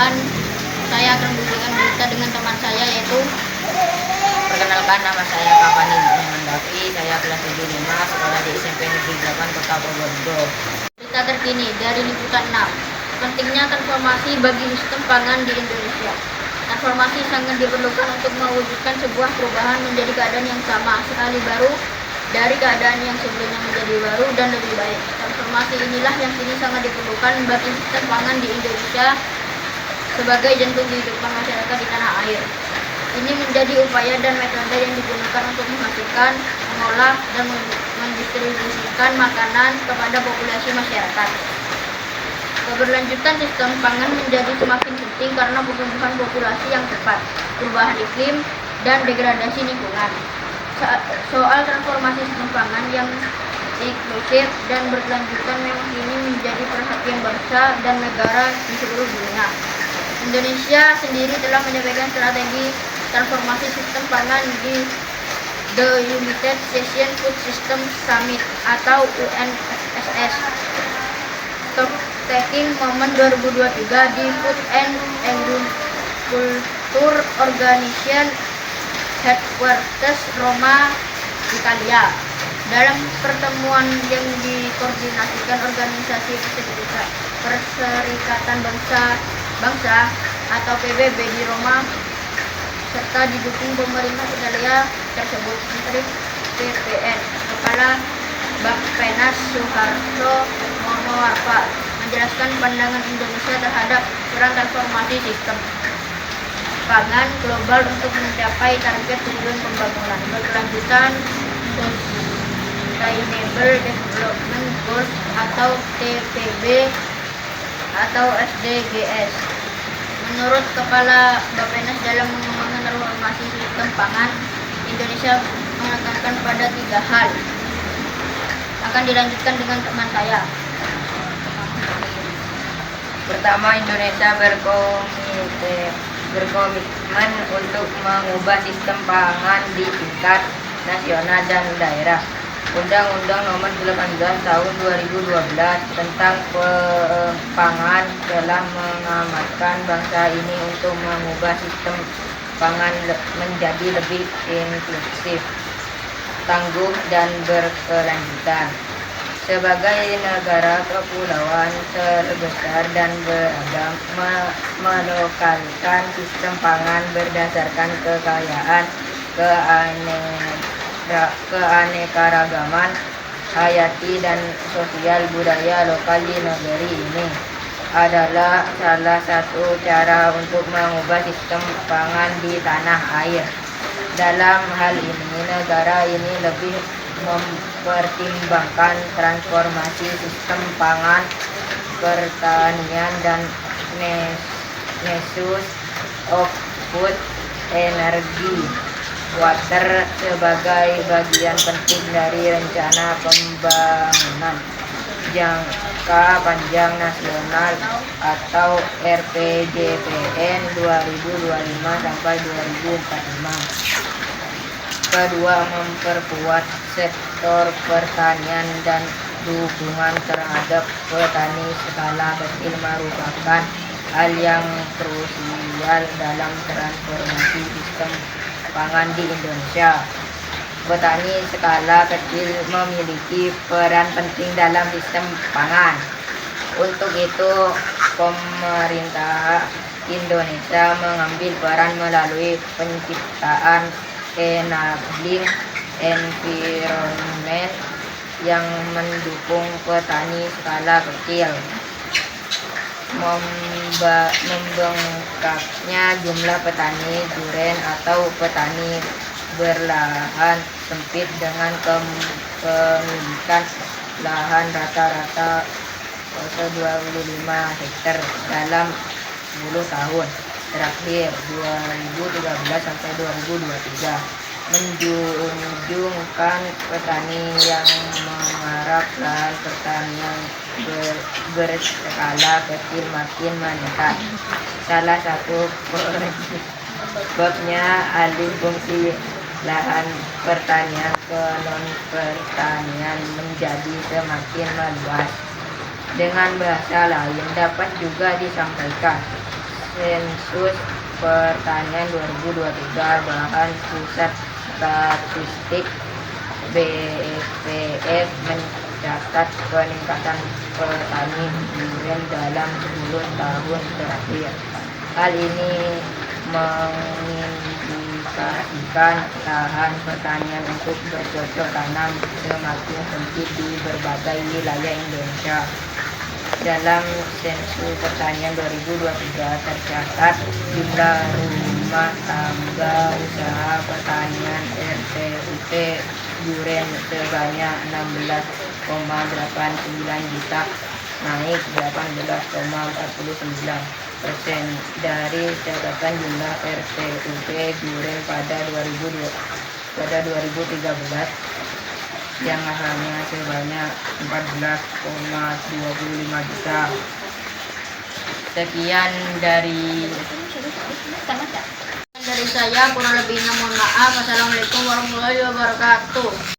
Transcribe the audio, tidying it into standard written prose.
dan saya akan memberikan berita dengan teman saya, yaitu Perkenalkan, nama saya Kavani Mendafi, saya kelas 75, sekolah di SMP Negeri 8 Kota Probolinggo. berita terkini dari Liputan 6. Pentingnya transformasi bagi sistem pangan di Indonesia. Transformasi sangat diperlukan untuk mewujudkan sebuah perubahan menjadi keadaan yang sama sekali baru dari keadaan yang sebelumnya menjadi baru dan lebih baik. Transformasi inilah yang kini sangat diperlukan bagi sistem pangan di Indonesia sebagai jantung kehidupan masyarakat di tanah air. Ini menjadi upaya dan metode yang digunakan untuk menghasilkan, mengolah, dan mendistribusikan makanan kepada populasi masyarakat. Keberlanjutan sistem pangan menjadi semakin penting karena pertumbuhan populasi yang cepat, perubahan iklim, dan degradasi lingkungan. Soal transformasi sistem pangan yang inklusif dan berkelanjutan memang ini menjadi perhatian bangsa dan negara di seluruh dunia. Indonesia sendiri telah menyampaikan strategi transformasi sistem pangan di The United Nations Food System Summit atau UNSS Taking Moment 2023 di Food and Agriculture Organization Headquarters Roma, Italia. Dalam pertemuan yang dikoordinasikan Organisasi Perserikatan Bangsa atau PBB di Roma serta didukung pemerintah Italia tersebut, Menteri PPN Kepala Bappenas Suharto Monoarfa menjelaskan pandangan Indonesia terhadap peran transformasi sistem pangan global untuk mencapai target tujuan pembangunan berkelanjutan Sustainable Development Goals atau TPB atau SDGs. Menurut Kepala Bappenas, dalam mengembangkan transformasi sistem pangan, Indonesia menekankan pada 3 hal. Akan dilanjutkan dengan teman saya. Pertama, Indonesia berkomitmen untuk mengubah sistem pangan di tingkat nasional dan daerah. Undang-Undang Nomor 18 Tahun 2012 tentang pangan telah mengamanatkan bangsa ini untuk mengubah sistem pangan menjadi lebih inklusif, tangguh, dan berkelanjutan. Sebagai negara kepulauan terbesar dan beragam, melokalkan sistem pangan berdasarkan kekayaan, keanekaragaman hayati dan sosial budaya lokal di negeri ini adalah salah satu cara untuk mengubah sistem pangan di tanah air. Dalam hal ini, negara ini lebih mempertimbangkan transformasi sistem pangan, pertanian, dan Nexus of Food, Energy, Water sebagai bagian penting dari rencana pembangunan jangka panjang nasional atau RPJPN 2025 sampai 2045. Kedua, memperkuat sektor pertanian dan dukungan terhadap petani skala kecil merupakan hal yang krusial dalam transformasi sistem pangan di Indonesia. Petani skala kecil memiliki peran penting dalam sistem pangan. Untuk itu, pemerintah Indonesia mengambil peran melalui penciptaan enabling environment yang mendukung petani skala kecil. Membengkaknya jumlah petani duren atau petani berlahan sempit dengan kepemilikan lahan rata-rata 25 hektar dalam 10 tahun terakhir 2013 sampai 2023, menjunjukkan petani yang menggarap lahan pertanian berskala kecil makin meningkat. Salah satu sebabnya alih fungsi lahan pertanian ke non pertanian menjadi semakin meluas. Dengan bahasa lain dapat juga disampaikan, Sensus Pertanian 2023 bahan pusat statistik BPS mencatat peningkatan petani durian dalam 10 tahun terakhir. Hal ini mengindikasikan lahan pertanian untuk bercocok tanam semakin sempit di berbagai wilayah Indonesia. Dalam sensus pertanian 2023 tercatat jumlah rumah tangga usaha pertanian RTUT Duren sebanyak 16,89 juta, naik 18,49% dari catatan jumlah RTUT Duren pada 2013 yang hanya sebanyak 14,25 juta. Sekian dari Dari saya, kurang lebihnya mohon maaf. Assalamualaikum warahmatullahi wabarakatuh.